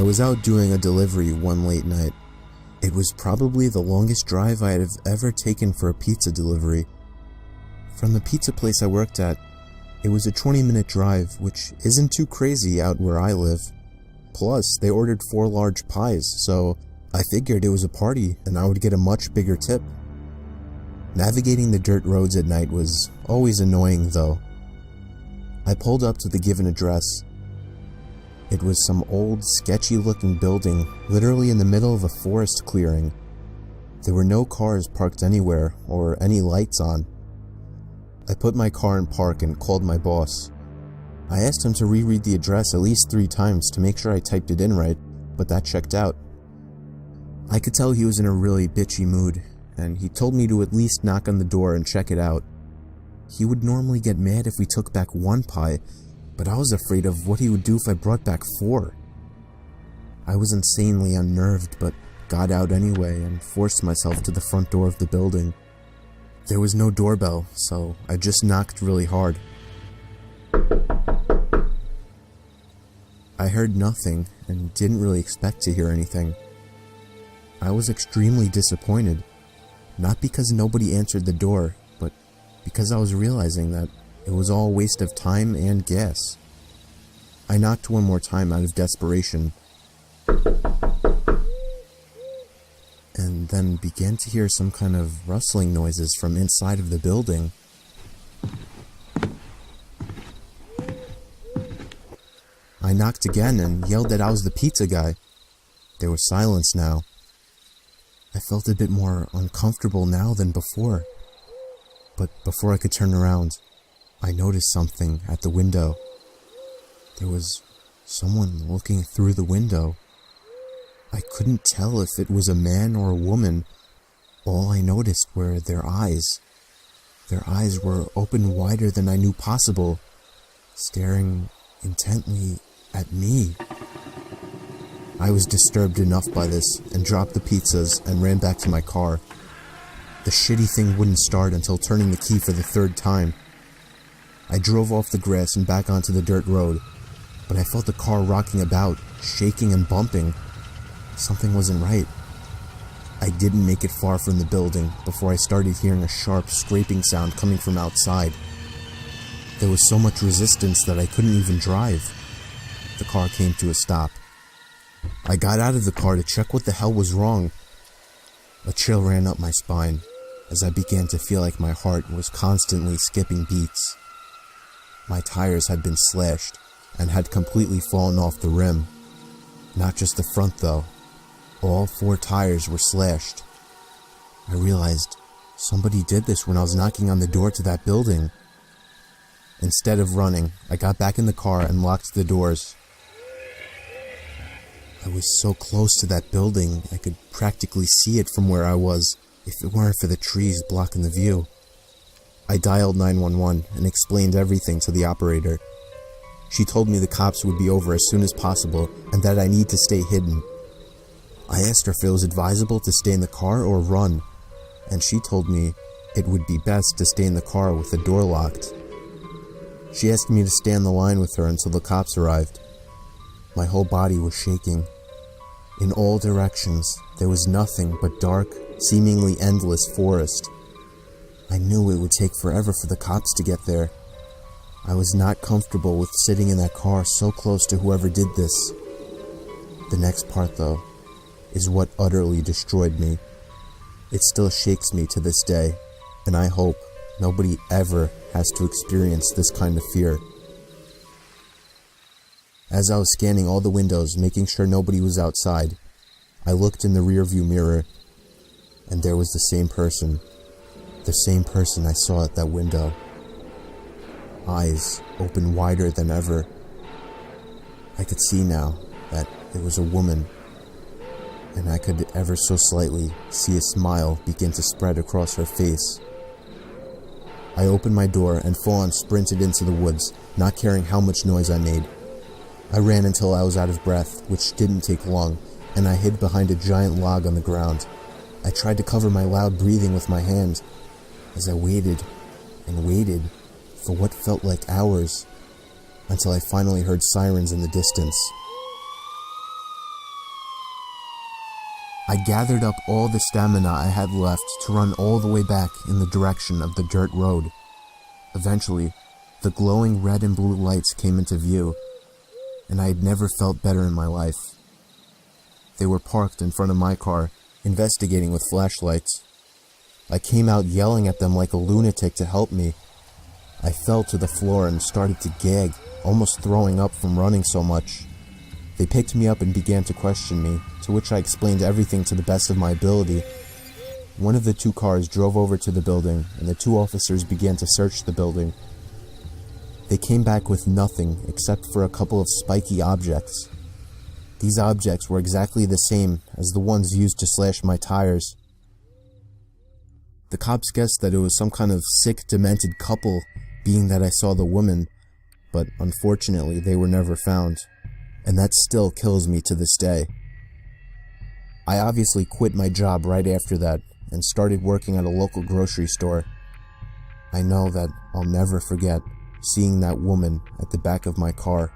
I was out doing a delivery one late night. It was probably the longest drive I have ever taken for a pizza delivery. From the pizza place I worked at, it was a 20-minute drive, which isn't too crazy out where I live. Plus, they ordered 4 large pies, so I figured it was a party and I would get a much bigger tip. Navigating the dirt roads at night was always annoying though. I pulled up to the given address. It was some old, sketchy-looking building literally in the middle of a forest clearing. There were no cars parked anywhere or any lights on. I put my car in park and called my boss. I asked him to reread the address at least 3 times to make sure I typed it in right, but that checked out. I could tell he was in a really bitchy mood, and he told me to at least knock on the door and check it out. He would normally get mad if we took back 1 pie, but I was afraid of what he would do if I brought back 4. I was insanely unnerved, but got out anyway and forced myself to the front door of the building. There was no doorbell, so I just knocked really hard. I heard nothing and didn't really expect to hear anything. I was extremely disappointed, not because nobody answered the door, but because I was realizing that it was all a waste of time and gas. I knocked 1 more time out of desperation, and then began to hear some kind of rustling noises from inside of the building. I knocked again and yelled that I was the pizza guy. There was silence now. I felt a bit more uncomfortable now than before. But before I could turn around, I noticed something at the window. There was someone looking through the window. I couldn't tell if it was a man or a woman. All I noticed were their eyes. Their eyes were open wider than I knew possible, staring intently at me. I was disturbed enough by this and dropped the pizzas and ran back to my car. The shitty thing wouldn't start until turning the key for the 3rd time. I drove off the grass and back onto the dirt road, but I felt the car rocking about, shaking and bumping. Something wasn't right. I didn't make it far from the building before I started hearing a sharp scraping sound coming from outside. There was so much resistance that I couldn't even drive. The car came to a stop. I got out of the car to check what the hell was wrong. A chill ran up my spine as I began to feel like my heart was constantly skipping beats. My tires had been slashed and had completely fallen off the rim. Not just the front though. All 4 tires were slashed. I realized somebody did this when I was knocking on the door to that building. Instead of running, I got back in the car and locked the doors. I was so close to that building, I could practically see it from where I was, if it weren't for the trees blocking the view. I dialed 911 and explained everything to the operator. She told me the cops would be over as soon as possible and that I need to stay hidden. I asked her if it was advisable to stay in the car or run, and she told me it would be best to stay in the car with the door locked. She asked me to stay on the line with her until the cops arrived. My whole body was shaking. In all directions, there was nothing but dark, seemingly endless forest. I knew it would take forever for the cops to get there. I was not comfortable with sitting in that car so close to whoever did this. The next part, though, is what utterly destroyed me. It still shakes me to this day, and I hope nobody ever has to experience this kind of fear. As I was scanning all the windows, making sure nobody was outside, I looked in the rearview mirror, and there was the same person I saw at that window. Eyes open wider than ever. I could see now that it was a woman, and I could ever so slightly see a smile begin to spread across her face. I opened my door and full-on sprinted into the woods, not caring how much noise I made. I ran until I was out of breath, which didn't take long, and I hid behind a giant log on the ground. I tried to cover my loud breathing with my hand, as I waited and waited for what felt like hours, until I finally heard sirens in the distance. I gathered up all the stamina I had left to run all the way back in the direction of the dirt road. Eventually, the glowing red and blue lights came into view, and I had never felt better in my life. They were parked in front of my car, investigating with flashlights. I came out yelling at them like a lunatic to help me. I fell to the floor and started to gag, almost throwing up from running so much. They picked me up and began to question me, to which I explained everything to the best of my ability. One of the two cars drove over to the building, and the two officers began to search the building. They came back with nothing except for a couple of spiky objects. These objects were exactly the same as the ones used to slash my tires. The cops guessed that it was some kind of sick, demented couple, being that I saw the woman, but unfortunately they were never found, and that still kills me to this day. I obviously quit my job right after that and started working at a local grocery store. I know that I'll never forget seeing that woman at the back of my car.